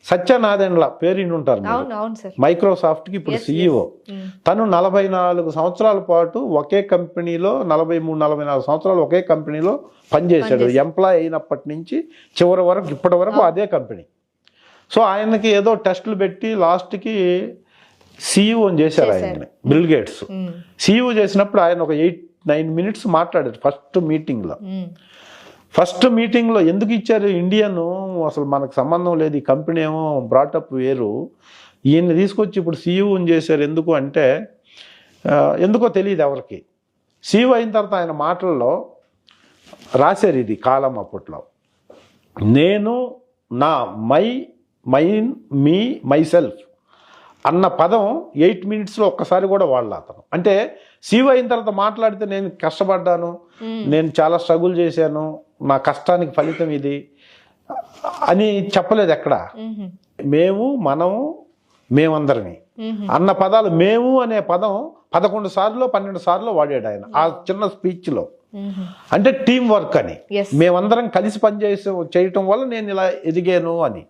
సత్యనాదెండ్ల పేరు ఉంటారు, మైక్రోసాఫ్ట్కి ఇప్పుడు CEO. తను 44 సంవత్సరాల పాటు ఒకే కంపెనీలో 43-44 సంవత్సరాలు ఒకే కంపెనీలో పనిచేశాడు. ఎంప్లాయ్ అయినప్పటి నుంచి చివరి వరకు ఇప్పటి వరకు అదే కంపెనీ. సో ఆయనకి ఏదో టెస్టులు పెట్టి లాస్ట్కి CEO చేశారు ఆయన్ని, బిల్ గేట్స్. CEO చేసినప్పుడు ఆయన ఒక 8-9 మినిట్స్ మాట్లాడారు ఫస్ట్ మీటింగ్లో. ఎందుకు ఇచ్చారు ఇండియన్, అసలు మనకు సంబంధం లేదు, ఈ కంపెనీ ఏమో బ్రాటప్ వేరు, ఈయన్ని తీసుకొచ్చి ఇప్పుడు CEO చేశారు ఎందుకు అంటే, ఎందుకో తెలియదు ఎవరికి. CEO అయిన తర్వాత ఆయన మాటల్లో రాశారు ఇది కాలం అప్పట్లో, నేను నా మైన్ మీ మైసెల్ఫ్ అన్న పదం 8 మినిట్స్లో ఒక్కసారి కూడా వాడలే అతను. అంటే CEO అయిన తర్వాత మాట్లాడితే నేను కష్టపడ్డాను, నేను చాలా స్ట్రగుల్ చేశాను, నా కష్టానికి ఫలితం ఇది అని చెప్పలేదు ఎక్కడ. మేము, మనము, మేమందరమే అన్న పదాలు, మేము అనే పదం 11 సార్లు 12 సార్లు వాడాడు ఆయన ఆ చిన్న స్పీచ్లో. అంటే టీం వర్క్ అని, మేమందరం కలిసి చేయటం వల్ల నేను ఇలా ఎదిగాను అని.